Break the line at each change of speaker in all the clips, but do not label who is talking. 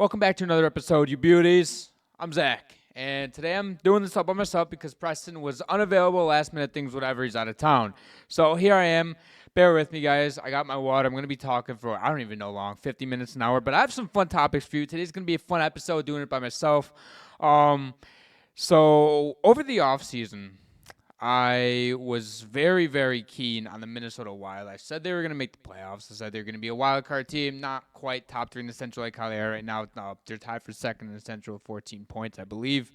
Welcome back to another episode, you beauties. I'm Zach, and today I'm doing this all by myself because Preston was unavailable, last minute things, whatever, he's out of town. So here I am. Bear with me, guys. I got my water. I'm going to be talking for, I don't even know long, 50 minutes, an hour, but I have some fun topics for you. Today's going to be a fun episode doing it by myself. So over the off season, I was very, very keen on the Minnesota Wild. I said they were going to make the playoffs. I said they were going to be a wild card team, not quite top three in the Central like how they are right now. No, they're tied for second in the Central with 14 points, I believe.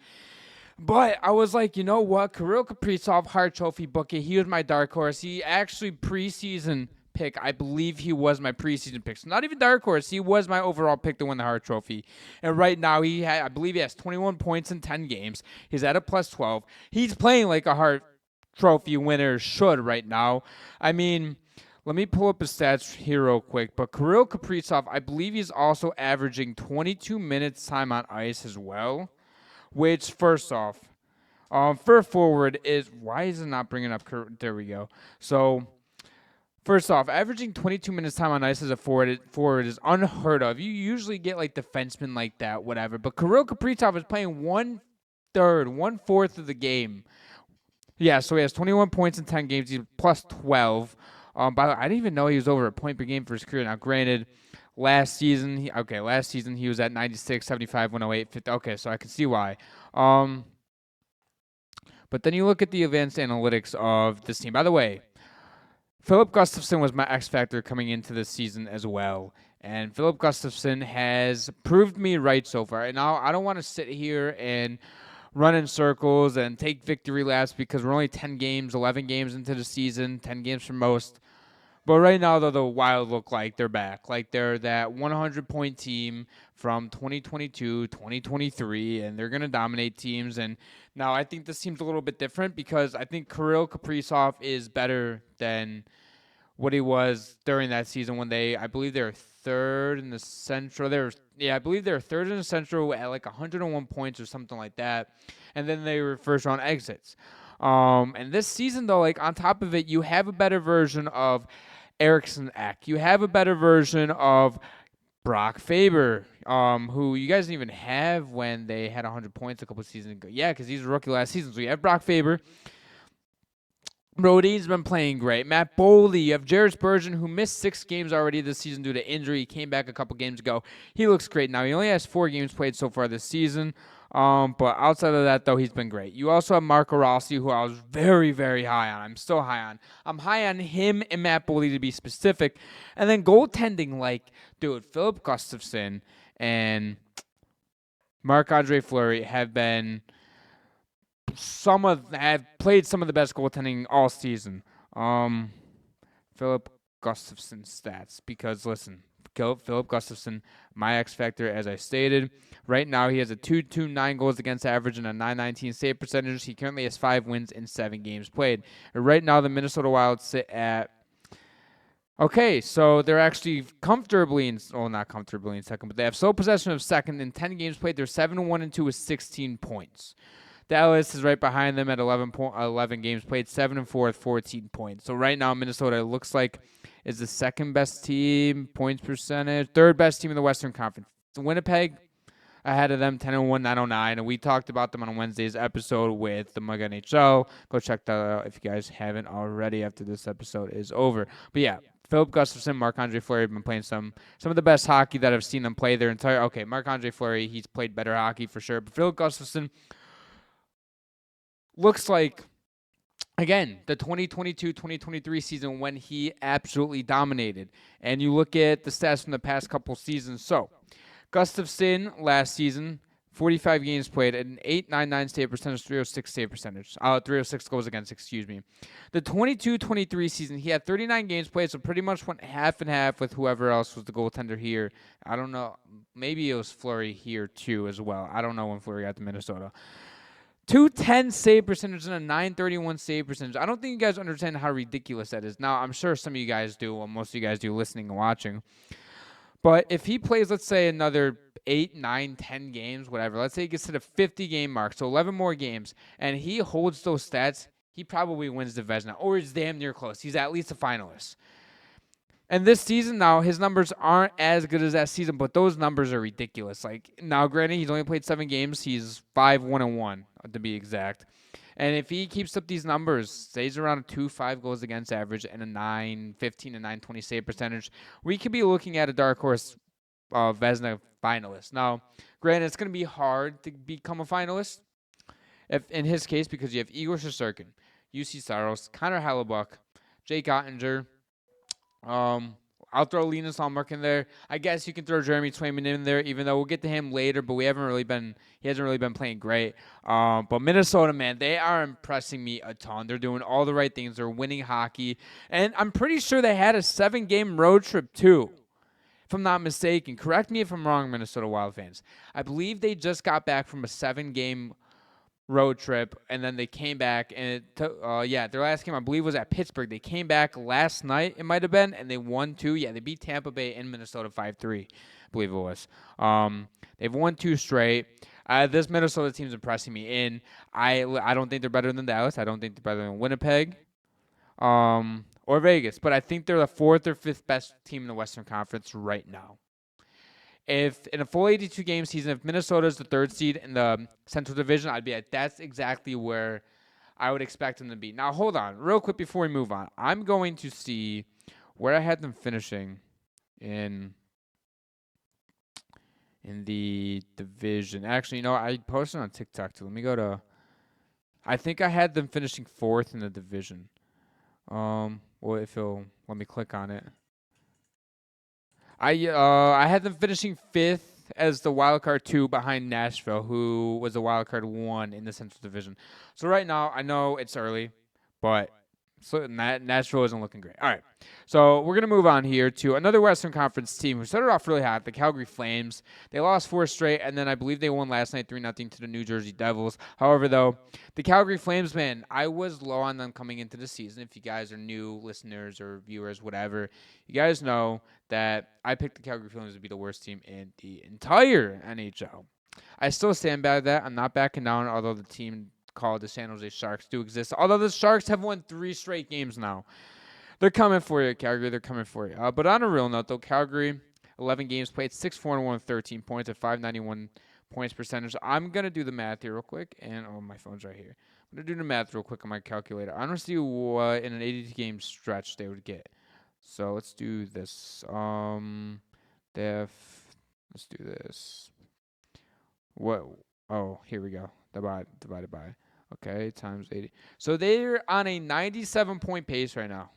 But I was like, you know what? Kirill Kaprizov, Hart Trophy bucket. He was my dark horse. He actually preseason pick. I believe he was my preseason pick. So not even dark horse. He was my overall pick to win the Hart Trophy. And right now I believe he has 21 points in 10 games. He's at a plus 12. He's playing like a Hart Trophy winner should right now. I mean, let me pull up his stats here real quick. But Kirill Kaprizov, I believe he's also averaging 22 minutes time on ice as well. Which, first off, for forward is, why is it not bringing up, there we go. So, first off, averaging 22 minutes time on ice as a forward is unheard of. You usually get like defensemen like that, whatever. But Kirill Kaprizov is playing 1/4 of the game. Yeah, so he has 21 points in 10 games. He's plus 12. By the way, I didn't even know he was over a point per game for his career. Now, granted, last season he was at 96, 75, 108, 50. Okay, so I can see why. But then you look at the advanced analytics of this team. By the way, Philip Gustafsson was my X factor coming into this season as well. And Philip Gustafsson has proved me right so far. And now I don't want to sit here and run in circles and take victory laps because we're only 10 games, 11 games into the season, 10 games for most. But right now, though, the Wild look like they're back. Like they're that 100-point team from 2022, 2023, and they're going to dominate teams. And now I think this team's a little bit different because I think Kirill Kaprizov is better than what he was during that season when I believe they were third in the Central. I believe they were third in the Central at like 101 points or something like that. And then they were first round exits. And this season, though, like on top of it, you have a better version of Eriksson Ek. You have a better version of Brock Faber, who you guys didn't even have when they had 100 points a couple seasons ago. Yeah, because he's a rookie last season. So you have Brock Faber. Brodin's been playing great. Matt Boldy. You have Jared Spurgeon, who missed 6 games already this season due to injury. He came back a couple games ago. He looks great now. He only has 4 games played so far this season. But outside of that, though, he's been great. You also have Marco Rossi, who I was very, very high on. I'm still high on. I'm high on him and Matt Boldy to be specific. And then goaltending, like, dude, Philip Gustafsson and Marc-Andre Fleury have played some of the best goaltending all season. Philip Gustafsson stats, because listen, Philip Gustafsson, my X factor, as I stated. Right now, he has a 2.29 goals against average and a 9.19 save percentage. He currently has 5 wins in 7 games played. And right now, the Minnesota Wild sit at. Okay, so they're actually not comfortably in second, but they have sole possession of second in 10 games played. They're 7-1-2 with 16 points. Dallas is right behind them at 11 games played, 7-4 with 14 points. So right now, Minnesota looks like is the second best team, points percentage, third best team in the Western Conference. Winnipeg ahead of them, 10-1, 909, and we talked about them on Wednesday's episode with the Mug NHL. Go check that out if you guys haven't already after this episode is over. But yeah, Philip Gustafsson, Marc-Andre Fleury have been playing some of the best hockey that I've seen them play their entire. Okay, Marc-Andre Fleury, he's played better hockey for sure, but Philip Gustafsson looks like, again, the 2022-2023 season when he absolutely dominated. And you look at the stats from the past couple seasons. So, Gustafsson last season, 45 games played, an 8.99 save percentage, 306 save percentage. 306 goals against, excuse me. The 22-23 season, he had 39 games played, so pretty much went half and half with whoever else was the goaltender here. I don't know. Maybe it was Fleury here, too, as well. I don't know when Fleury got to Minnesota. 210 save percentage and a 931 save percentage. I don't think you guys understand how ridiculous that is. Now, I'm sure some of you guys do, well, most of you guys do listening and watching. But if he plays, let's say, another 8, 9, 10 games, whatever, let's say he gets to the 50-game mark, so 11 more games, and he holds those stats, he probably wins the Vezina, or is damn near close. He's at least a finalist. And this season now, his numbers aren't as good as that season, but those numbers are ridiculous. Like now, granted, he's only played 7 games. He's 5-1-1 to be exact. And if he keeps up these numbers, stays around a 2.5 goals against average and a 9.15 and 9.20 save percentage, we could be looking at a dark horse Vezina finalist. Now, granted, it's going to be hard to become a finalist. If in his case, because you have Igor Shesterkin, UC Saros, Connor Hellebuck, Jake Ottinger. I'll throw Linus Hallmark in there. I guess you can throw Jeremy Swayman in there, even though we'll get to him later. But he hasn't really been playing great. But Minnesota, man, they are impressing me a ton. They're doing all the right things. They're winning hockey, and I'm pretty sure they had a 7-game road trip too, if I'm not mistaken. Correct me if I'm wrong, Minnesota Wild fans. I believe they just got back from a 7-game road trip, and then they came back, and their last game I believe was at Pittsburgh. They came back last night, it might have been, and they won 2. Yeah, they beat Tampa Bay in Minnesota 5-3, I believe it was. They've won 2 straight. This Minnesota team's impressing me. And I don't think they're better than Dallas. I don't think they're better than Winnipeg, or Vegas. But I think they're the 4th or 5th best team in the Western Conference right now. If in a full 82-game season, if Minnesota is the 3rd seed in the Central Division, I'd be at that's exactly where I would expect them to be. Now, hold on, real quick before we move on. I'm going to see where I had them finishing in the division. Actually, I posted on TikTok too. Let me go to. I think I had them finishing 4th in the division. Well, if you'll let me click on it. I had them finishing 5th as the wild card 2 behind Nashville, who was the wild card 1 in the Central Division. So right now, I know it's early, but Nashville isn't looking great. All right, so we're going to move on here to another Western Conference team who started off really hot, the Calgary Flames. They lost 4 straight, and then I believe they won last night 3-0 to the New Jersey Devils. However, though, the Calgary Flames, man, I was low on them coming into the season. If you guys are new listeners or viewers, whatever, you guys know that I picked the Calgary Flames to be the worst team in the entire NHL. I still stand by that. I'm not backing down, although the team called the San Jose Sharks do exist. Although the Sharks have won 3 straight games now. They're coming for you, Calgary. They're coming for you. But on a real note, though, Calgary, 11 games played, 6-4-1, 13 points at 591 points percentage. I'm going to do the math here real quick. And, my phone's right here. I'm going to do the math real quick on my calculator. I want to see what in an 82-game stretch they would get. So let's do this. Let's do this. What? Oh, here we go. Divided by. Okay, times 80. So they're on a 97-point pace right now.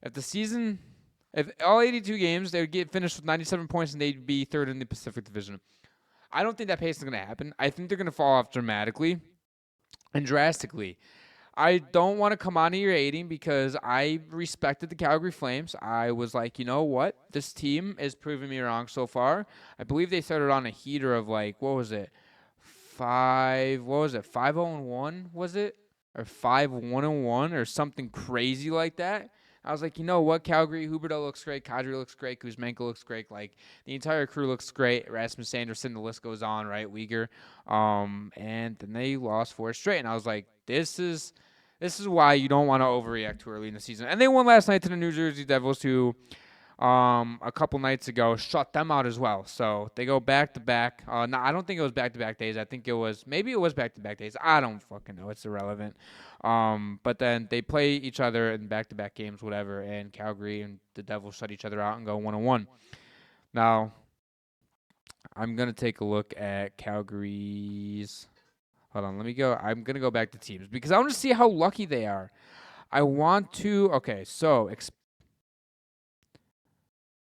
If all 82 games, they would get finished with 97 points and they'd be 3rd in the Pacific Division. I don't think that pace is going to happen. I think they're going to fall off dramatically and drastically. I don't want to come on here hating because I respected the Calgary Flames. I was like, you know what? This team is proving me wrong so far. I believe they started on a heater of what was it? 5-0-1 was it? Or 5-1-1 or something crazy like that. I was like, you know what, Calgary, Huberdeau looks great, Kadri looks great, Kuzmenko looks great, like the entire crew looks great. Rasmus Sanderson, the list goes on, right? Uyghur. And then they lost 4 straight, and I was like, this is why you don't want to overreact too early in the season. And they won last night to the New Jersey Devils, who a couple nights ago shut them out as well. So they go back-to-back. No, I don't think it was back-to-back days. I think it was back-to-back days. I don't fucking know. It's irrelevant. But then they play each other in back-to-back games, whatever, and Calgary and the Devils shut each other out and go 1-1. Now, I'm going to take a look at Calgary's. Hold on, let me go. I'm going to go back to teams because I want to see how lucky they are. I want to. Okay, so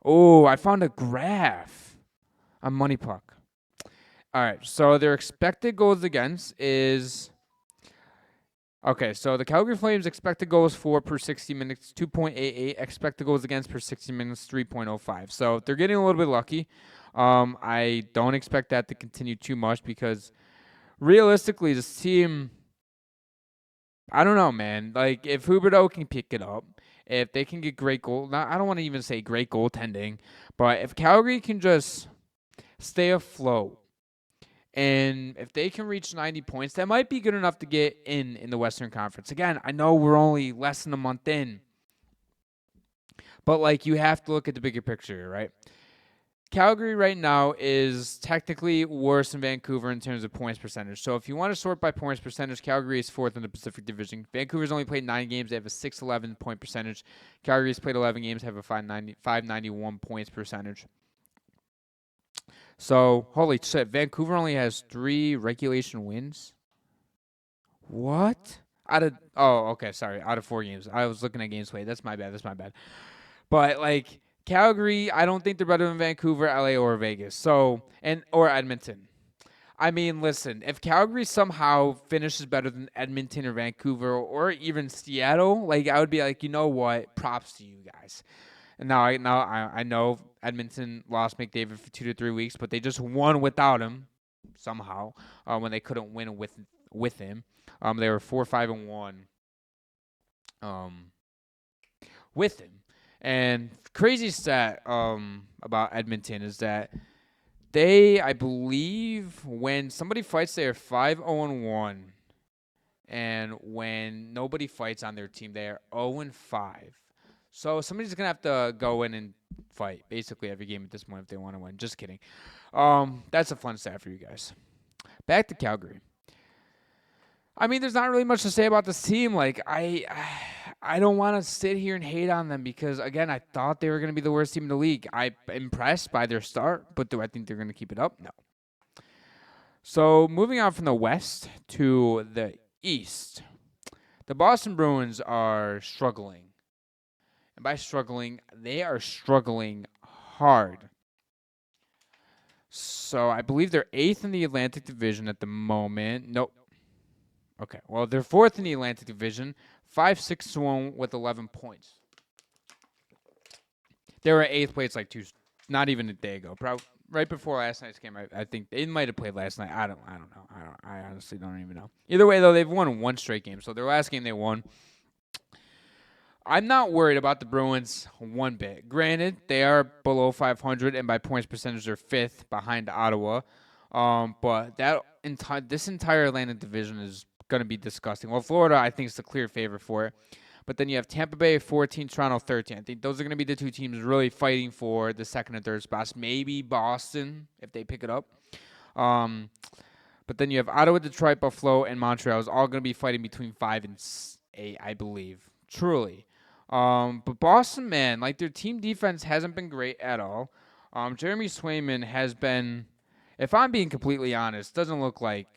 I found a graph on Money Puck. All right, so their expected goals against is okay. So the Calgary Flames expected goals for per 60 minutes 2.88, expected goals against per 60 minutes 3.05. So they're getting a little bit lucky. I don't expect that to continue too much because realistically, this team, I don't know, man. Like if Huberdeau can pick it up. If they can get great goal, I don't want to even say great goaltending, but if Calgary can just stay afloat, and if they can reach 90 points, that might be good enough to get in the Western Conference. Again, I know we're only less than a month in, But, like, you have to look at the bigger picture, right? Calgary right now is technically worse than Vancouver in terms of points percentage. So if you want to sort by points percentage, Calgary is fourth in the Pacific Division. Vancouver's only played 9 games. They have a 611 point percentage. Calgary's played 11 games, have a 591 points percentage. So, holy shit, Vancouver only has 3 regulation wins? What? Out of 4 games. I was looking at games played. That's my bad. But, like, Calgary, I don't think they're better than Vancouver, LA, or Vegas. So, or Edmonton. I mean, listen, if Calgary somehow finishes better than Edmonton or Vancouver or even Seattle, like, I would be like, you know what? Props to you guys. And now I know Edmonton lost McDavid for 2 to 3 weeks, but they just won without him somehow when they couldn't win with him. They were 4-5-1 with him. And crazy stat about Edmonton is that they, I believe, when somebody fights, they are 5-0-1, and when nobody fights on their team, they are 0-5. So somebody's gonna have to go in and fight basically every game at this point if they want to win. Just kidding. That's a fun stat for you guys. Back to Calgary. I mean, there's not really much to say about this team. Like, I don't want to sit here and hate on them because, again, I thought they were going to be the worst team in the league. I'm impressed by their start, but do I think they're going to keep it up? No. So, moving on from the West to the East, the Boston Bruins are struggling. And by struggling, they are struggling hard. So, I believe they're 8th in the Atlantic Division at the moment. Nope. Okay, well, they're 4th in the Atlantic Division, 5-6-1 with 11 points. They were 8th place like not even a day ago. Probably right before last night's game. I think they might have played last night. I don't know. I honestly don't even know. Either way, though, they've won 1 straight game. So their last game they won. I'm not worried about the Bruins one bit. Granted, they are below 500, and by points percentage, they're 5th behind Ottawa. But this entire Atlantic Division is going to be disgusting. Well, Florida, I think, is the clear favorite for it. But then you have Tampa Bay 14, Toronto 13. I think those are going to be the 2 teams really fighting for the 2nd and 3rd spots. Maybe Boston if they pick it up. But then you have Ottawa, Detroit, Buffalo, and Montreal is all going to be fighting between 5 and 8, I believe. Truly. But Boston, man, like their team defense hasn't been great at all. Jeremy Swayman has been, if I'm being completely honest, doesn't look like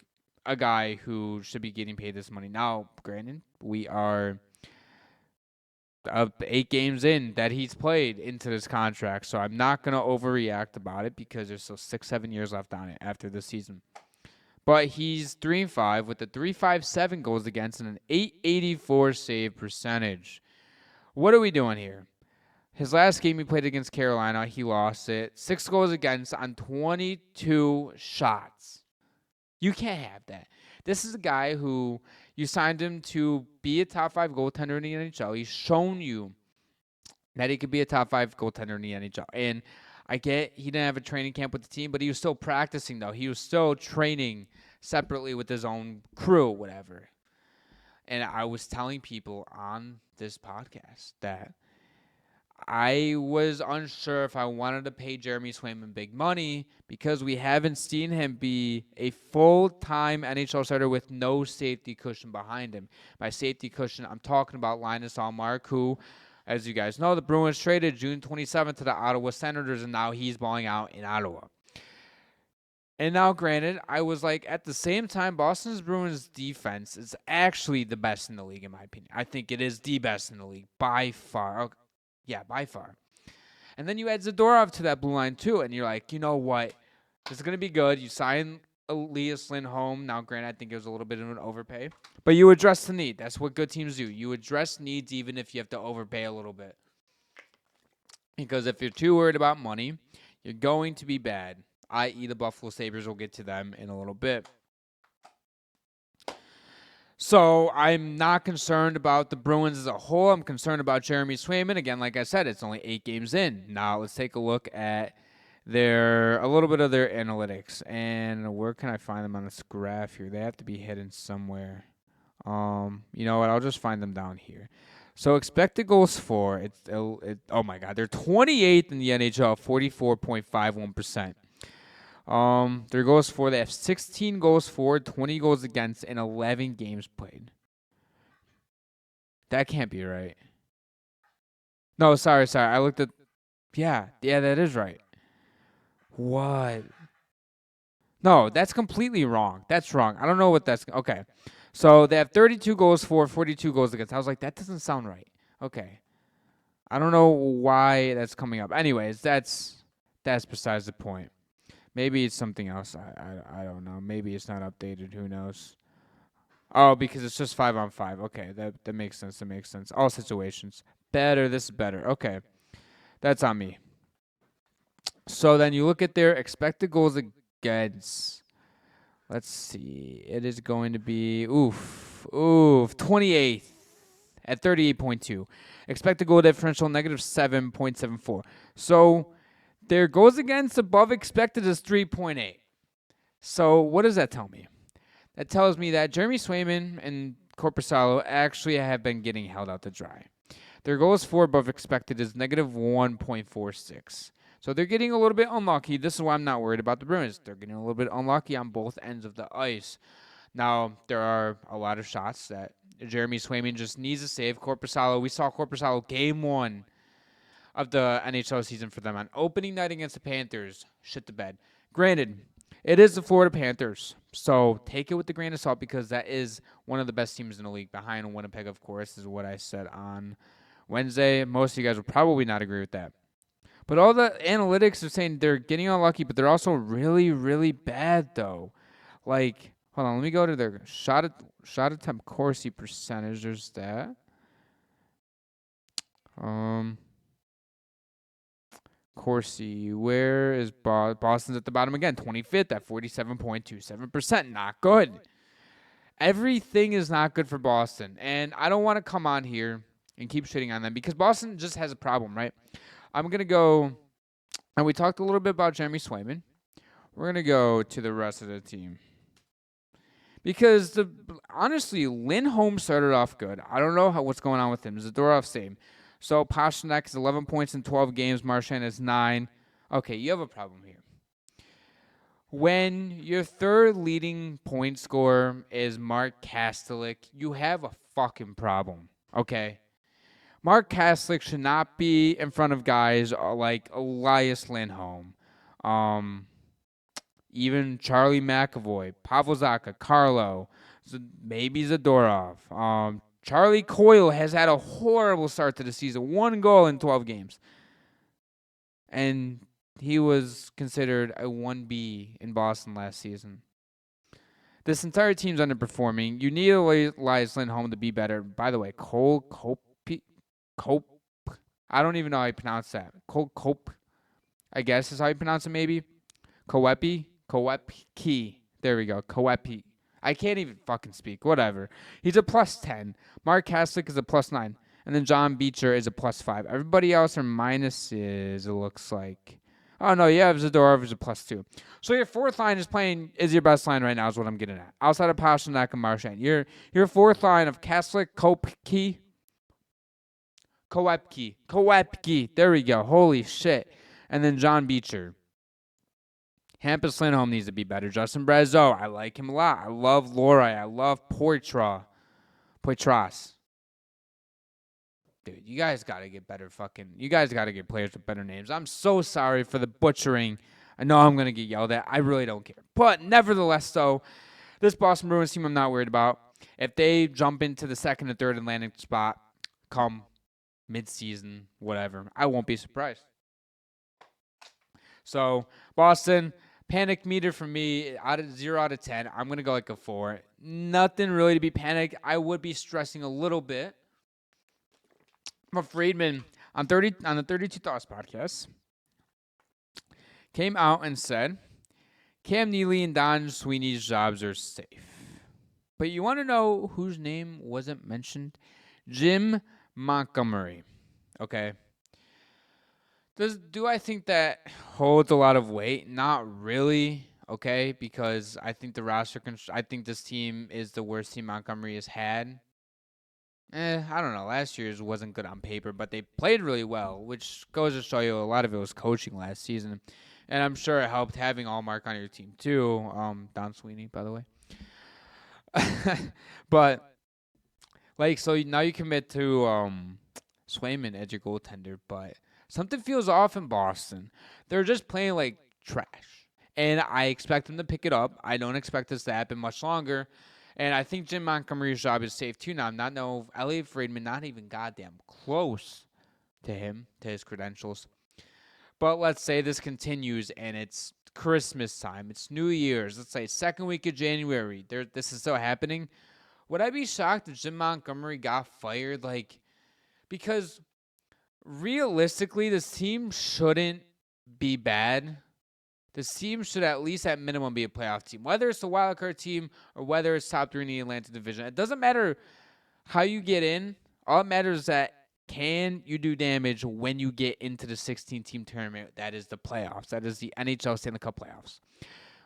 a guy who should be getting paid this money. Now, granted, we are 8 games in that he's played into this contract, so I'm not going to overreact about it because there's still 6-7 years left on it after this season. But he's 3-5 with a 3.57 goals against and an 884 save percentage. What are we doing here? His last game he played against Carolina, he lost it. 6 goals against on 22 shots. You can't have that. This is a guy who you signed him to be a top 5 goaltender in the NHL. He's shown you that he could be a top 5 goaltender in the NHL. And I get he didn't have a training camp with the team, but he was still practicing, though. He was still training separately with his own crew, whatever. And I was telling people on this podcast that I was unsure if I wanted to pay Jeremy Swayman big money because we haven't seen him be a full-time NHL starter with no safety cushion behind him. By safety cushion, I'm talking about Linus Ullmark, who, as you guys know, the Bruins traded June 27th to the Ottawa Senators, and now he's balling out in Ottawa. And now, granted, I was like, at the same time, Boston's Bruins defense is actually the best in the league, in my opinion. I think it is the best in the league by far. Okay. Yeah, by far. And then you add Zadorov to that blue line, too, and you're like, you know what? This is going to be good. You sign Elias Lindholm. Now, granted, I think it was a little bit of an overpay. But you address the need. That's what good teams do. You address needs even if you have to overpay a little bit. Because if you're too worried about money, you're going to be bad, i.e. the Buffalo Sabres. We'll get to them in a little bit. So I'm not concerned about the Bruins as a whole. I'm concerned about Jeremy Swayman. Again, like I said, it's only 8 games in. Now let's take a look at a little bit of their analytics. And where can I find them on this graph here? They have to be hidden somewhere. You know what? I'll just find them down here. So expected goals for oh my god, they're 28th in the NHL, 44.51%. Their goals for, they have 16 goals for, 20 goals against, and 11 games played. That can't be right. No, sorry. I looked at. Yeah, that is right. What? No, that's completely wrong. That's wrong. I don't know what that's. Okay. So they have 32 goals for, 42 goals against. I was like, that doesn't sound right. Okay. I don't know why that's coming up. Anyways, that's besides the point. Maybe it's something else. I don't know. Maybe it's not updated. Who knows? Oh, because it's just 5-on-5. Okay, that makes sense. That makes sense. All situations. Better. This is better. Okay. That's on me. So then you look at their expected goals against. Let's see. It is going to be 28th at 38.2. Expected goal differential negative 7.74. So their goals against above expected is 3.8. So what does that tell me? That tells me that Jeremy Swayman and Korpisalo actually have been getting held out to dry. Their goals for above expected is negative 1.46. So they're getting a little bit unlucky. This is why I'm not worried about the Bruins. They're getting a little bit unlucky on both ends of the ice. Now, there are a lot of shots that Jeremy Swayman just needs to save. Korpisalo, we saw Korpisalo game 1 of the NHL season for them on opening night against the Panthers. Shit the bed. Granted, it is the Florida Panthers, so take it with a grain of salt because that is one of the best teams in the league. Behind Winnipeg, of course, is what I said on Wednesday. Most of you guys will probably not agree with that. But all the analytics are saying they're getting unlucky, but they're also really, really bad, though. Like, hold on, let me go to their shot attempt Corsi percentage. There's that. Corsi, where is Boston's at the bottom again? 25th at 47.27%. Not good. Everything is not good for Boston. And I don't want to come on here and keep shitting on them because Boston just has a problem, right? I'm going to go, and we talked a little bit about Jeremy Swayman. We're going to go to the rest of the team. Because, honestly, Lindholm started off good. I don't know what's going on with him. Zadorov, same. So Pastrnak is 11 points in 12 games. Marchand is 9. Okay, you have a problem here. When your third leading point scorer is Mark Kastelik, you have a fucking problem, okay? Mark Kastelik should not be in front of guys like Elias Lindholm, even Charlie McAvoy, Pavel Zacha, Carlo, maybe Zadorov. Charlie Coyle has had a horrible start to the season. 1 goal in 12 games. And he was considered a 1B in Boston last season. This entire team's underperforming. You need Elias Lindholm to be better. By the way, Cope. I don't even know how you pronounce that. Cope. I guess is how you pronounce it, maybe. Koepi. There we go. Koepi. I can't even fucking speak. Whatever. He's a plus 10. Mark Kastelik is a plus 9. And then John Beecher is a plus 5. Everybody else are minuses, it looks like. Oh, no, yeah, Zadorov is a plus 2. So your fourth line is your best line right now is what I'm getting at. Outside of Pastrnak and Marchand. Your fourth line of Kastelik, Koepke. There we go. Holy shit. And then John Beecher. Hampus Lindholm needs to be better. Justin Brazeau, I like him a lot. I love Lohrei. I love Poitras. Dude, you guys got to get better you guys got to get players with better names. I'm so sorry for the butchering. I know I'm going to get yelled at. I really don't care. But nevertheless, though, this Boston Bruins team I'm not worried about. If they jump into the second or third Atlantic spot come mid-season, whatever, I won't be surprised. So, Boston, panic meter for me, 0 out of 10. I'm going to go like a 4. Nothing really to be panicked. I would be stressing a little bit. But Friedman, on the 32 Thoughts podcast, came out and said, Cam Neely and Don Sweeney's jobs are safe. But you want to know whose name wasn't mentioned? Jim Montgomery. Okay. Do I think that holds a lot of weight? Not really, okay, because I think I think this team is the worst team Montgomery has had I don't know. Last year's wasn't good on paper, but they played really well, which goes to show you a lot of it was coaching last season. And I'm sure it helped having Allmark on your team too. Don Sweeney, by the way. But like, so now you commit to Swayman as your goaltender, but something feels off in Boston. They're just playing like trash, and I expect them to pick it up. I don't expect this to happen much longer. And I think Jim Montgomery's job is safe too now. Not know Elliot Friedman, not even goddamn close to him, to his credentials. But let's say this continues and it's Christmas time, it's New Year's, let's say second week of January. This is still happening. Would I be shocked if Jim Montgomery got fired? Like, because realistically, this team shouldn't be bad. This team should at least at minimum be a playoff team. Whether it's a wild card team or whether it's top 3 in the Atlantic Division. It doesn't matter how you get in. All it matters is that can you do damage when you get into the 16-team tournament? That is the playoffs. That is the NHL Stanley Cup playoffs.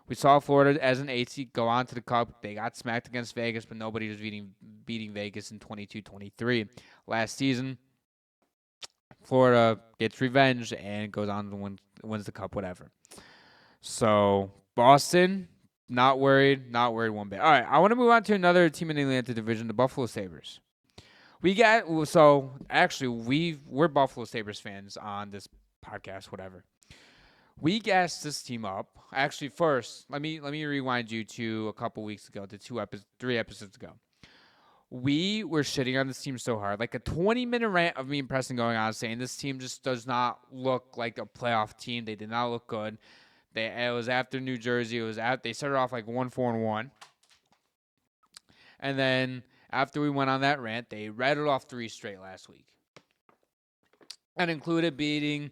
We saw Florida as an 8 seed go on to the Cup. They got smacked against Vegas, but nobody was beating Vegas in 22-23 last season. Florida gets revenge and goes on to wins the Cup, whatever. So Boston, not worried one bit. All right, I want to move on to another team in the Atlantic Division, the Buffalo Sabres. We're Buffalo Sabres fans on this podcast, whatever. We gassed this team up. Actually, first, let me rewind you to a couple weeks ago, to 3 episodes ago. We were shitting on this team so hard, like a 20-minute rant of me and Preston going on saying this team just does not look like a playoff team. They did not look good. It was after New Jersey. They started off like 1-4-1, and then after we went on that rant, they rattled off 3 straight last week. That included beating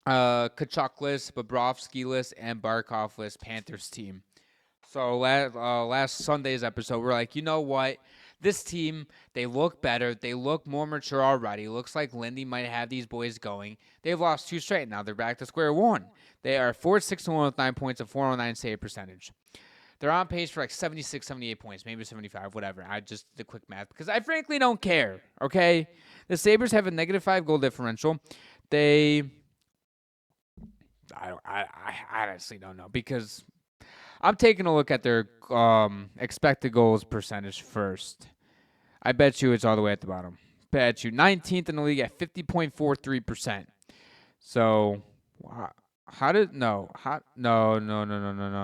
Kachukless, Bobrovsky-less, and Barkov-less Panthers team. So last Sunday's episode, we're like, you know what? This team, they look better. They look more mature already. Looks like Lindy might have these boys going. They've lost 2 straight. Now they're back to square one. They are 4-6-1 with 9 points, a 409 save percentage. They're on pace for like 76, 78 points, maybe 75, whatever. I just did quick math because I frankly don't care, okay? The Sabres have a -5 goal differential. I honestly don't know because I'm taking a look at their expected goals percentage first. I bet you it's all the way at the bottom. Bet you 19th in the league at 50.43%. So, no.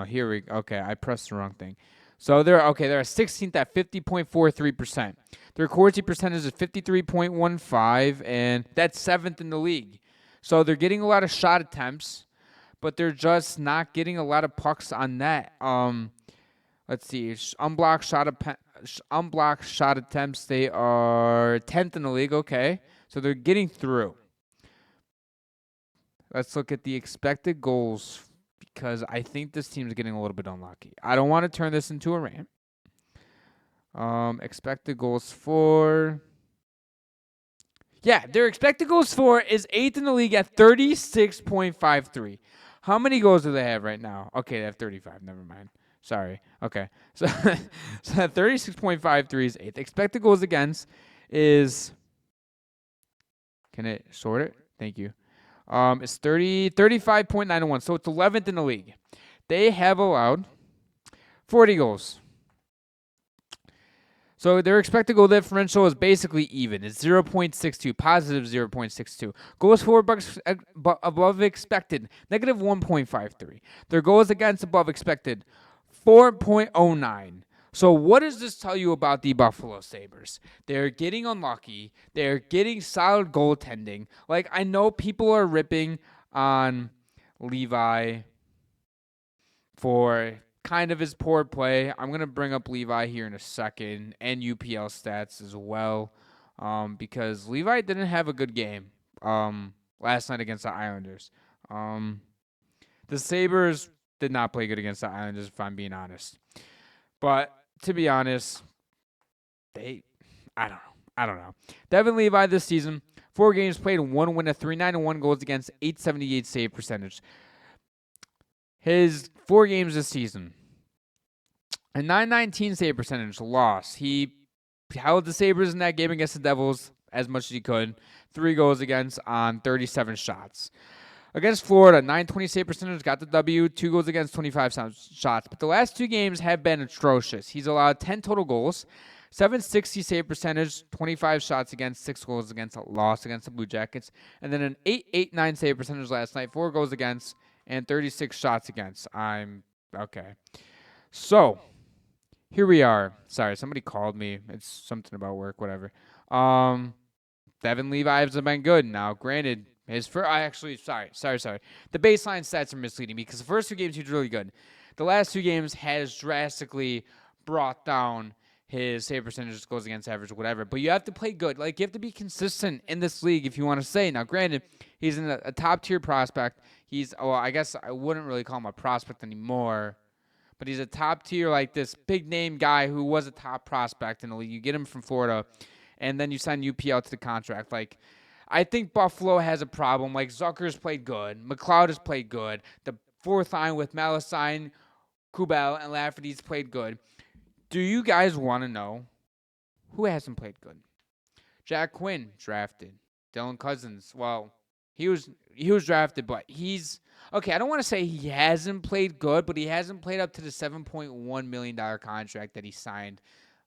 Here we go. Okay, I pressed the wrong thing. So they're 16th at 50.43%. Their Corsi percentage is 53.15, and that's 7th in the league. So they're getting a lot of shot attempts, but they're just not getting a lot of pucks on net. Let's see, unblocked shot attempts. They are 10th in the league. Okay, so they're getting through. Let's look at the expected goals because I think this team is getting a little bit unlucky. I don't want to turn this into a rant. Expected goals for. Yeah, their expected goals for is 8th in the league at 36.53. How many goals do they have right now? Okay, they have 35. Never mind. Sorry. Okay. So 36.53 is 8th. Expected goals against is. Can it sort it? Thank you. It's 35.91. So it's 11th in the league. They have allowed 40 goals. So their expected goal differential is basically even. It's 0.62, positive 0.62. Goals for above expected, negative 1.53. Their goals against above expected, 4.09. So what does this tell you about the Buffalo Sabres? They're getting unlucky. They're getting solid goaltending. Like, I know people are ripping on Levi for kind of his poor play. I'm going to bring up Levi here in a second and UPL stats as well because Levi didn't have a good game last night against the Islanders. The Sabres did not play good against the Islanders, if I'm being honest. But to be honest, I don't know. Devin Levi this season, 4 games played, 1 win, a 3.91 goals against, 878 save percentage. His 4 games this season, a 919 save percentage loss. He held the Sabres in that game against the Devils as much as he could. 3 goals against on 37 shots. Against Florida, 920 save percentage, got the W, 2 goals against 25 shots. But the last 2 games have been atrocious. He's allowed 10 total goals, 760 save percentage, 25 shots against, 6 goals against, a loss against the Blue Jackets. And then an 889 save percentage last night, 4 goals against, and 36 shots against. I'm okay. So, here we are. Sorry, somebody called me. It's something about work, whatever. Devin Levi's have been good. Now, granted, his first, sorry. The baseline stats are misleading because the first 2 games he was really good. The last 2 games has drastically brought down his save percentage, goals against average, whatever. But you have to play good. Like, you have to be consistent in this league if you want to say. Now, granted, he's in a top-tier prospect. I guess I wouldn't really call him a prospect anymore. But he's a top-tier, like this big-name guy who was a top prospect in the league. You get him from Florida, and then you sign UPL to the contract. Like, I think Buffalo has a problem. Like, Zucker's played good. McLeod has played good. The fourth line with Malasine, Kubel, and Lafferty's played good. Do you guys want to know who hasn't played good? Jack Quinn, drafted. Dylan Cousins, well, he was drafted, but he's okay. I don't want to say he hasn't played good, but he hasn't played up to the $7.1 million contract that he signed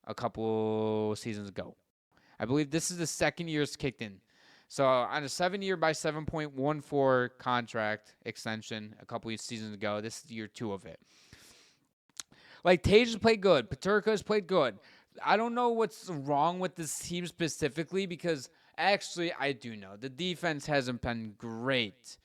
a couple seasons ago. I believe this is the second year it's kicked in. So on a 7-year by 7.14 contract extension a couple of seasons ago, this is year 2 of it. Like, Tage has played good. Peterka has played good. I don't know what's wrong with this team specifically because actually I do know. The defense hasn't been great.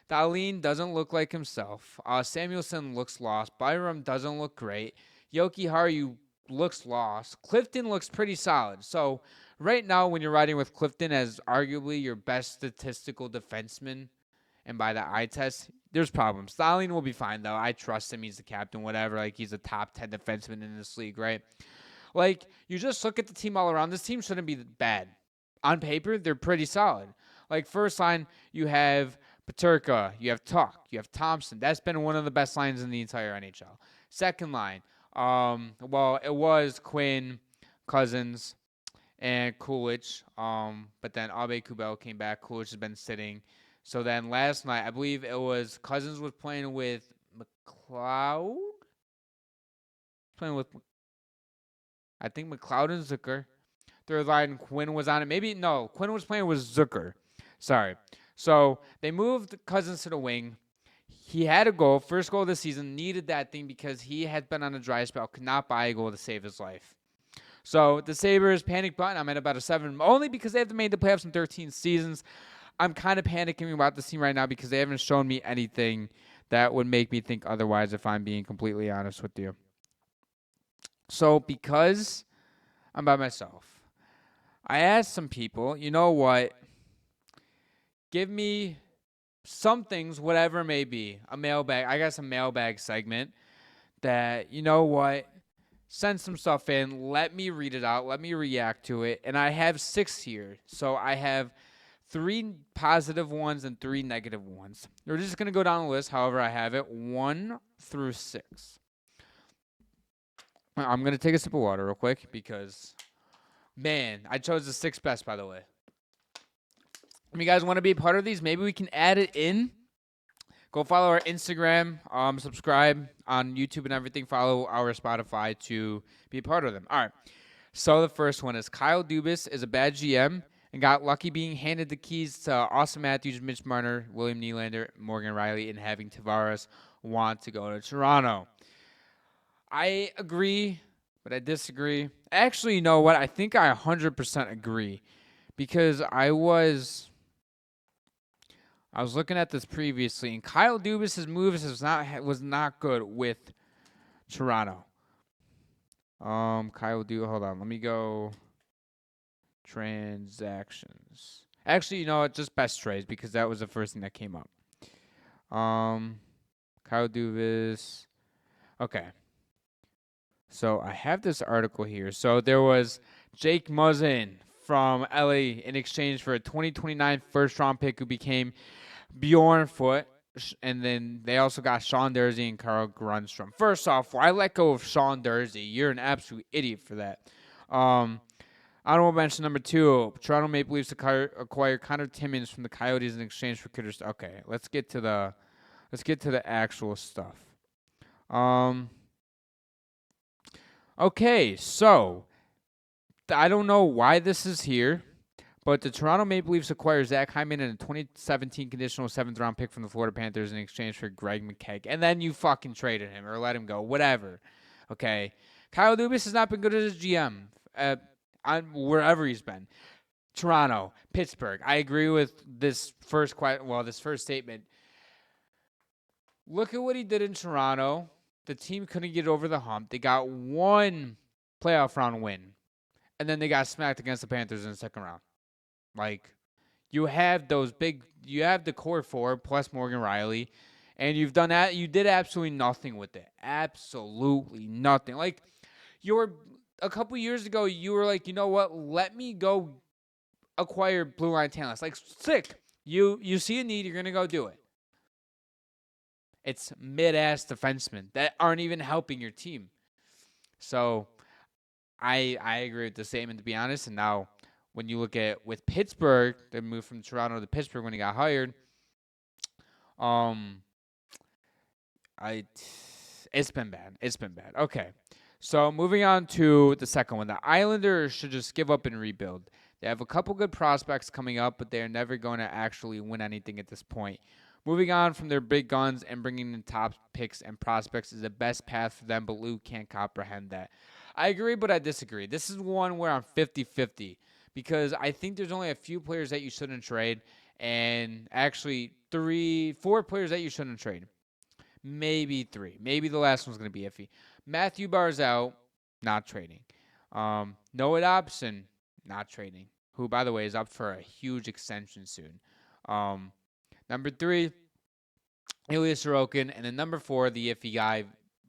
Dahlin doesn't look like himself. Samuelson looks lost. Byram doesn't look great. Yoki Haru looks lost. Clifton looks pretty solid. So right now when you're riding with Clifton as arguably your best statistical defenseman, and by the eye test, there's problems. Dahlin will be fine, though. I trust him. He's the captain, whatever. Like, he's a top 10 defenseman in this league, right? Like, you just look at the team all around. This team shouldn't be bad. On paper, they're pretty solid. Like, first line, you have Peterka, you have Tuck, you have Thompson. That's been one of the best lines in the entire NHL. Second line, it was Quinn, Cousins, and Coolidge. But then Abe Kubel came back. Coolidge has been sitting. So then last night, I believe it was Cousins was playing with McLeod. I think McLeod and Zucker. Third line, Quinn was on it. Quinn was playing with Zucker. Sorry. So they moved Cousins to the wing. He had a goal, first goal of the season, needed that thing because he had been on a dry spell, could not buy a goal to save his life. So the Sabres panic button. I'm at about a 7, only because they haven't made the playoffs in 13 seasons. I'm kind of panicking about this team right now because they haven't shown me anything that would make me think otherwise, if I'm being completely honest with you. So because I'm by myself, I asked some people, you know what? Give me some things, whatever it may be, a mailbag. I got some mailbag segment that, you know what? Send some stuff in. Let me read it out. Let me react to it. And I have 6 here. So I have 3 positive ones and 3 negative ones. We're just going to go down the list however I have it, 1 through 6. I'm going to take a sip of water real quick because, man, I chose the 6 best, by the way. If you guys want to be a part of these, maybe we can add it in. Go follow our Instagram, subscribe on YouTube and everything. Follow our Spotify to be a part of them. All right. So the first one is Kyle Dubas is a bad GM and got lucky being handed the keys to Austin Matthews, Mitch Marner, William Nylander, Morgan Riley, and having Tavares want to go to Toronto. I agree, but I disagree. Actually, you know what? I think I 100% agree because I was looking at this previously, and Kyle Dubas' moves was not good with Toronto. Kyle Dubas, hold on. Let me go transactions. Actually, you know what? Just best trades because that was the first thing that came up. Kyle Dubas. Okay. So I have this article here. So there was Jake Muzzin from LA in exchange for a 2029 first-round pick who became Bjorn Foote. And then they also got Sean Durzi and Carl Grunstrom. First off, why let go of Sean Durzi? You're an absolute idiot for that. Honorable mention number 2. Toronto Maple Leafs acquire Connor Timmins from the Coyotes in exchange for Critters. Okay, let's get to the actual stuff. Okay, so I don't know why this is here, but the Toronto Maple Leafs acquire Zach Hyman in a 2017 conditional 7th-round pick from the Florida Panthers in exchange for Greg McKegg. And then you fucking traded him or let him go, whatever. Okay. Kyle Dubas has not been good as a GM wherever he's been. Toronto, Pittsburgh. I agree with this first statement. Look at what he did in Toronto. The team couldn't get over the hump. They got one playoff round win, and then they got smacked against the Panthers in the second round. Like, you have the core 4 plus Morgan Riley, and you've done that. You did absolutely nothing with it. Absolutely nothing. Like, a couple years ago, you were like, you know what? Let me go acquire blue line talents. Like, sick. You see a need, you're gonna go do it. It's mid-ass defensemen that aren't even helping your team. So I agree with the statement, to be honest. And now when you look at with Pittsburgh, they moved from Toronto to Pittsburgh when he got hired. It's been bad. It's been bad. Okay. So moving on to the second one. The Islanders should just give up and rebuild. They have a couple good prospects coming up, but they're never going to actually win anything at this point. Moving on from their big guns and bringing in top picks and prospects is the best path for them, but Lou can't comprehend that. I agree, but I disagree. This is one where I'm 50-50 because I think there's only a few players that you shouldn't trade, and actually 4 players that you shouldn't trade. Maybe 3. Maybe the last one's going to be iffy. Matthew Barzal, not trading. Noah Dobson, not trading, who, by the way, is up for a huge extension soon. Number 3, Ilya Sorokin. And then number 4, the iffy guy,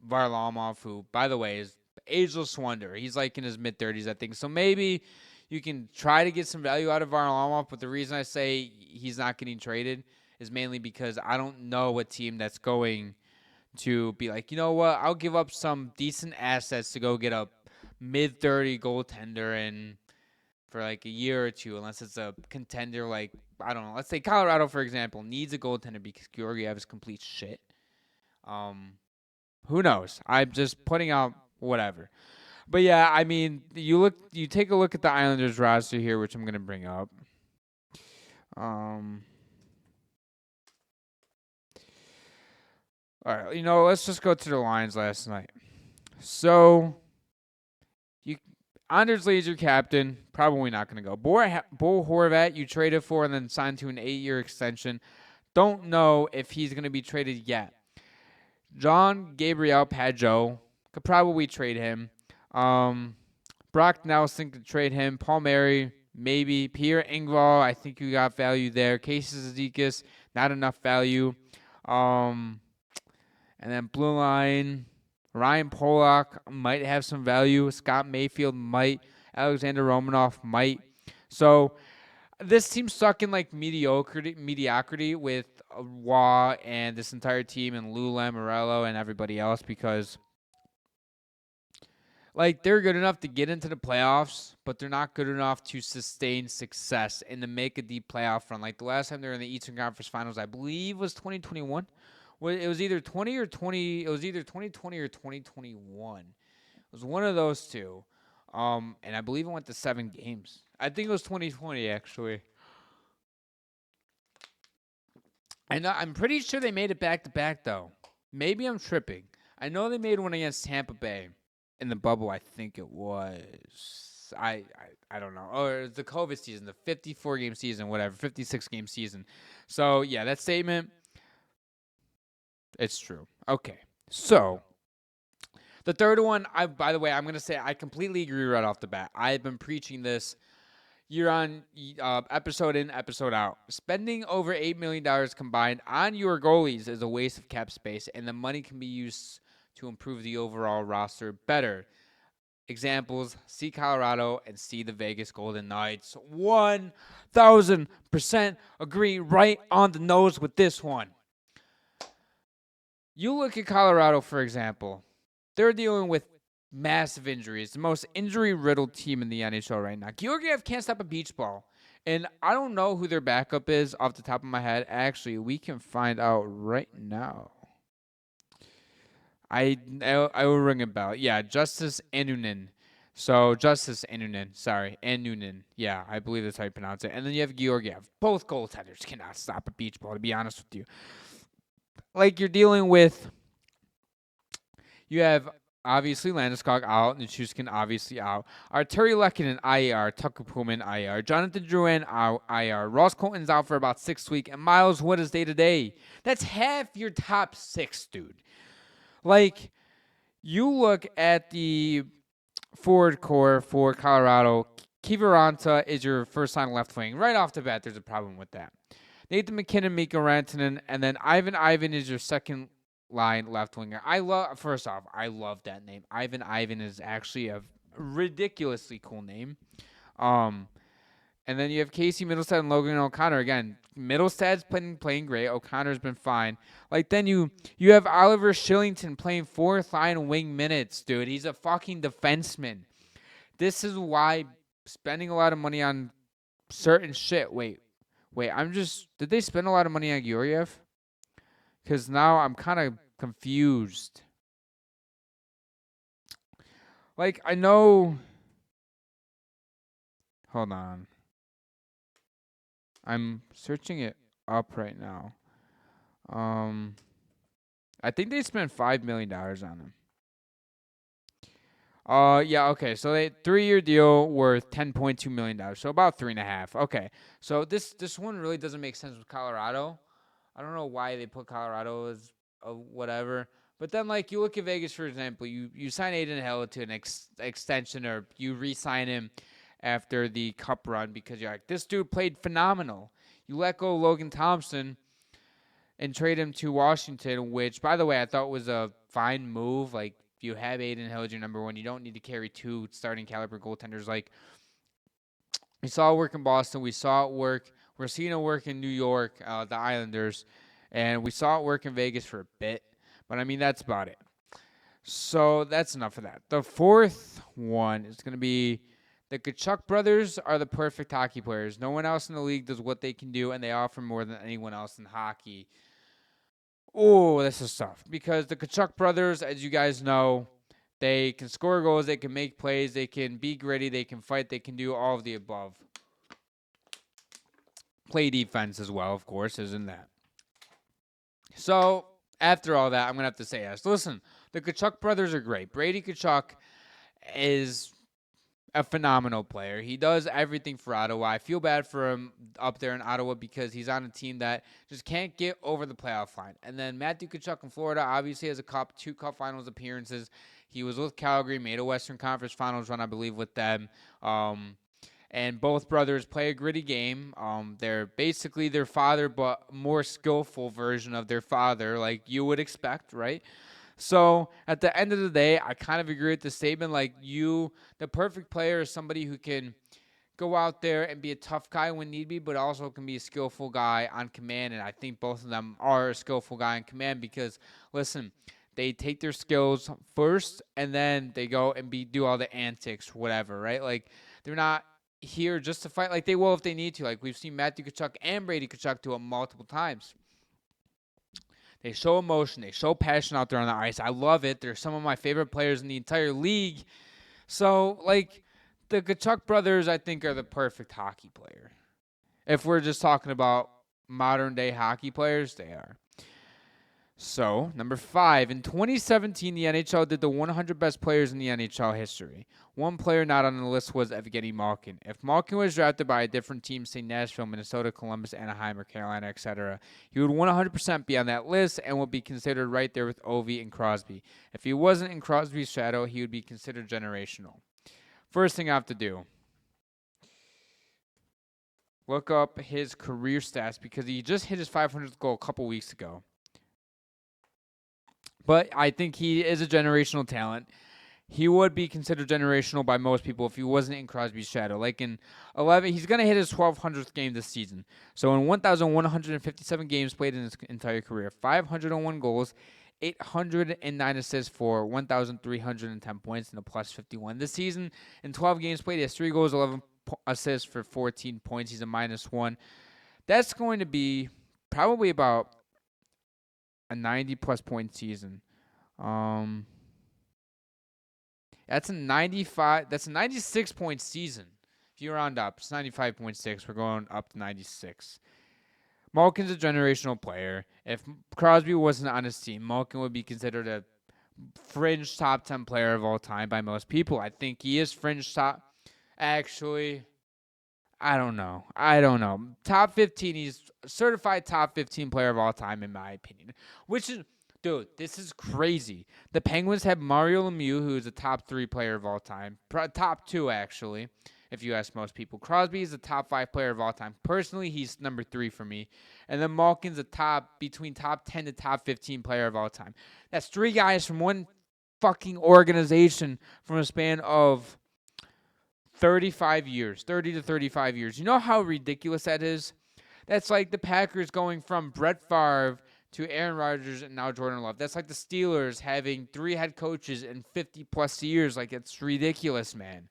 Varlamov, who, by the way, is ageless wonder. He's like in his mid-30s, I think. So maybe you can try to get some value out of Varlamov, but the reason I say he's not getting traded is mainly because I don't know what team that's going to be like, you know what, I'll give up some decent assets to go get a mid-30 goaltender and for like a year or two, unless it's a contender like, I don't know, let's say Colorado, for example, needs a goaltender because Georgiev is complete shit. Who knows? I'm just putting out whatever. But yeah, I mean, you take a look at the Islanders roster here, which I'm going to bring up. All right, let's just go to the lines last night. So, Anders Lee is your captain. Probably not going to go. Bo Horvat, you traded for and then signed to an 8-year extension. Don't know if he's going to be traded yet. John Gabriel Pageau, could probably trade him. Brock Nelson could trade him. Paul Mary, maybe. Pierre Engvall, I think you got value there. Casey Zizekas, not enough value. And then blue line, Ryan Pollock might have some value. Scott Mayfield might. Alexander Romanov might. So this team's stuck in like mediocrity with Waugh and this entire team and Lou Lamoriello and everybody else because like they're good enough to get into the playoffs, but they're not good enough to sustain success and to make a deep playoff run. Like the last time they were in the Eastern Conference Finals, I believe was 2021. It was either 20 or 20. It was either 2020 or 2021. It was one of those two. And I believe it went to 7 games. I think it was 2020 actually. And I'm pretty sure they made it back to back though. Maybe I'm tripping. I know they made one against Tampa Bay in the bubble. I think it was. I don't know. Or the COVID season, the 54-game season, whatever, 56-game season. So yeah, that statement. It's true. Okay. So, the third one, by the way, I'm going to say I completely agree right off the bat. I've been preaching this year on, episode in, episode out. Spending over $8 million combined on your goalies is a waste of cap space, and the money can be used to improve the overall roster better. Examples, see Colorado and see the Vegas Golden Knights. 1,000% agree right on the nose with this one. You look at Colorado, for example. They're dealing with massive injuries. The most injury-riddled team in the NHL right now. Georgiev can't stop a beach ball. And I don't know who their backup is off the top of my head. Actually, we can find out right now. I will ring a bell. Yeah, Justice Anunin. So Justice Anunin, sorry, Anunin. Yeah, I believe that's how you pronounce it. And then you have Georgiev. Both goaltenders cannot stop a beach ball, to be honest with you. Like you're dealing with, you have obviously Landeskog out, Nichushkin obviously out. Arturi Lehkonen IR, Tucker Pullman IR, Jonathan Drouin out IR, Ross Colton's out for about 6 weeks, and Miles Wood is day to day. That's half your top 6, dude. Like, you look at the forward core for Colorado. Kiviranta is your first line left wing. Right off the bat, there's a problem with that. Nathan McKinnon, Mikko Rantanen, and then Ivan is your second line left winger. First off, I love that name. Ivan is actually a ridiculously cool name. And then you have Casey Middlestad and Logan O'Connor. Again, Middlestad's playing great. O'Connor's been fine. Like, then you have Oliver Shillington playing fourth line wing minutes, dude. He's a fucking defenseman. This is why spending a lot of money on certain shit. Wait, did they spend a lot of money on Georgiev? Because now I'm kind of confused. Like, I know. Hold on. I'm searching it up right now. I think they spent $5 million on him. Yeah, okay. So they 3-year deal worth $10.2 million. So about 3.5. Okay. So this one really doesn't make sense with Colorado. I don't know why they put Colorado as whatever. But then, like, you look at Vegas, for example. You sign Aiden Hill to an extension, or you re-sign him after the cup run because you're like, this dude played phenomenal. You let go Logan Thompson and trade him to Washington, which, by the way, I thought was a fine move. Like, you have Aiden Hill as your number one. You don't need to carry 2 starting caliber goaltenders. Like, we saw it work in Boston. We saw it work. We're seeing it work in New York, the Islanders. And we saw it work in Vegas for a bit. But, I mean, that's about it. So that's enough of that. The fourth one is going to be the Tkachuk brothers are the perfect hockey players. No one else in the league does what they can do, and they offer more than anyone else in hockey. Oh, this is tough. Because the Tkachuk brothers, as you guys know, they can score goals, they can make plays, they can be gritty, they can fight, they can do all of the above. Play defense as well, of course, isn't that? So, after all that, I'm going to have to say yes. Listen, the Tkachuk brothers are great. Brady Tkachuk is a phenomenal player. He does everything for Ottawa. I feel bad for him up there in Ottawa because he's on a team that just can't get over the playoff line. And then Matthew Tkachuk in Florida obviously has 2 Cup Finals appearances. He was with Calgary, made a Western Conference Finals run, I believe, with them. And both brothers play a gritty game. They're basically their father, but more skillful version of their father, like you would expect, right? So at the end of the day, I kind of agree with the statement. Like, the perfect player is somebody who can go out there and be a tough guy when need be, but also can be a skillful guy on command. And I think both of them are a skillful guy on command because, listen, they take their skills first and then they go and do all the antics, whatever, right? Like, they're not here just to fight like they will if they need to. Like, we've seen Matthew Tkachuk and Brady Tkachuk do it multiple times. They show emotion. They show passion out there on the ice. I love it. They're some of my favorite players in the entire league. So, like, the Tkachuk brothers, I think, are the perfect hockey player. If we're just talking about modern-day hockey players, they are. So, number 5, in 2017, the NHL did the 100 best players in the NHL history. One player not on the list was Evgeny Malkin. If Malkin was drafted by a different team, say Nashville, Minnesota, Columbus, Anaheim, or Carolina, etc., he would 100% be on that list and would be considered right there with Ovi and Crosby. If he wasn't in Crosby's shadow, he would be considered generational. First thing I have to do, look up his career stats because he just hit his 500th goal a couple weeks ago. But I think he is a generational talent. He would be considered generational by most people if he wasn't in Crosby's shadow. Like in 11, he's going to hit his 1,200th game this season. So in 1,157 games played in his entire career, 501 goals, 809 assists for 1,310 points and a plus 51. This season, in 12 games played, he has 3 goals, 11 assists for 14 points. He's a -1. That's going to be probably about a 90-plus point season. That's a 95. That's a 96-point season. If you round up, it's 95.6. We're going up to 96. Malkin's a generational player. If Crosby wasn't on his team, Malkin would be considered a fringe top 10 player of all time by most people. I think he is fringe top. Actually, I don't know. Top 15. He's certified top 15 player of all time, in my opinion. Which is, dude, this is crazy. The Penguins have Mario Lemieux, who is a top 3 player of all time. Top 2, actually, if you ask most people. Crosby is a top 5 player of all time. Personally, he's number 3 for me. And then Malkin's between top 10 to top 15 player of all time. That's 3 guys from one fucking organization from a span of 35 years, 30 to 35 years. You know how ridiculous that is? That's like the Packers going from Brett Favre to Aaron Rodgers and now Jordan Love. That's like the Steelers having 3 head coaches in 50-plus years. Like, it's ridiculous, man.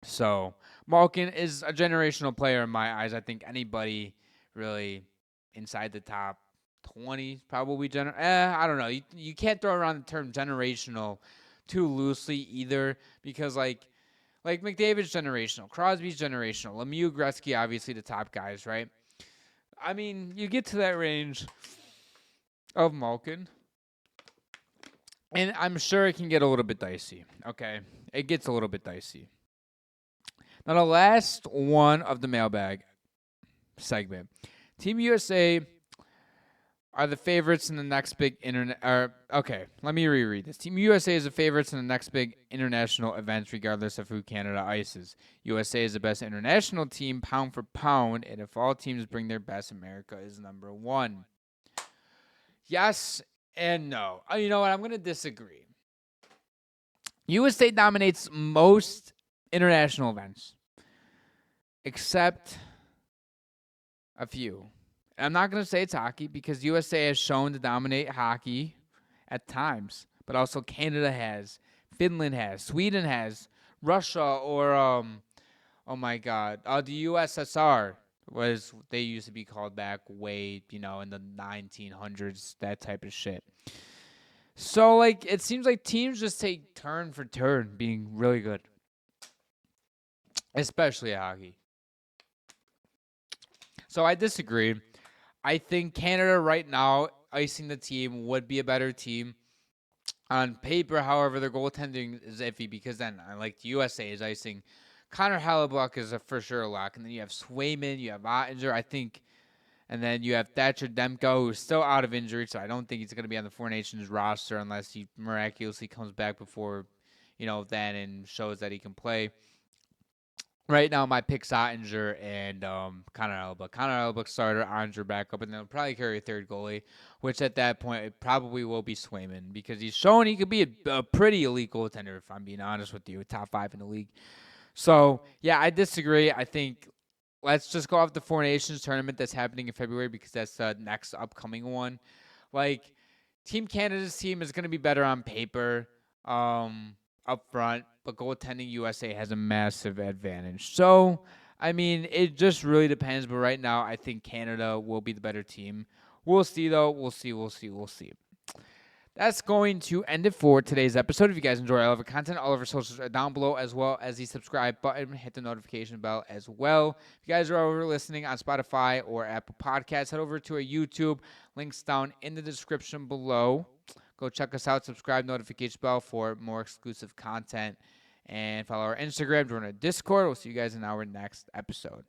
So, Malkin is a generational player in my eyes. I think anybody really inside the top 20 probably I don't know. You can't throw around the term generational too loosely either, because like McDavid's generational, Crosby's generational, Lemieux, Gretzky, obviously the top guys, right? I mean, you get to that range of Malkin, and I'm sure it can get a little bit dicey, okay? It gets a little bit dicey. Now, the last one of the mailbag segment. Team USA are the favorites in the next big okay, let me reread this. Team USA is the favorites in the next big international events, regardless of who Canada ices. USA is the best international team, pound for pound, and if all teams bring their best, America is number 1. Yes and no. You know what? I'm going to disagree. USA dominates most international events, except a few. I'm not going to say it's hockey, because USA has shown to dominate hockey at times, but also Canada has, Finland has, Sweden has, Russia, or oh my God, the USSR they used to be called back way, in the 1900s, that type of shit. So like, it seems like teams just take turn for turn being really good, especially hockey. So I disagree. I think Canada right now, icing the team, would be a better team. On paper, however, their goaltending is iffy, because then, like, the USA is icing. Connor Hellebuyck is a for sure lock. And then you have Swayman, you have Ottinger, I think. And then you have Thatcher Demko, who's still out of injury, so I don't think he's going to be on the Four Nations roster unless he miraculously comes back before, then and shows that he can play. Right now, my pick's Ottinger and Connor Hellebuyck. Connor Hellebuyck starter, Ottinger backup, and they'll probably carry a third goalie, which at that point it probably will be Swayman, because he's shown he could be a pretty elite goaltender, if I'm being honest with you, top 5 in the league. So, yeah, I disagree. I think let's just go off the Four Nations tournament that's happening in February, because that's the next upcoming one. Like, Team Canada's team is going to be better on paper up front, but goaltending USA has a massive advantage. So, I mean, it just really depends. But right now, I think Canada will be the better team. We'll see, though. We'll see. That's going to end it for today's episode. If you guys enjoy all of our content, all of our socials are down below, as well as the subscribe button. Hit the notification bell as well. If you guys are over listening on Spotify or Apple Podcasts, head over to our YouTube. Links down in the description below. Go check us out. Subscribe, notification bell for more exclusive content. And follow our Instagram. Join our Discord. We'll see you guys in our next episode.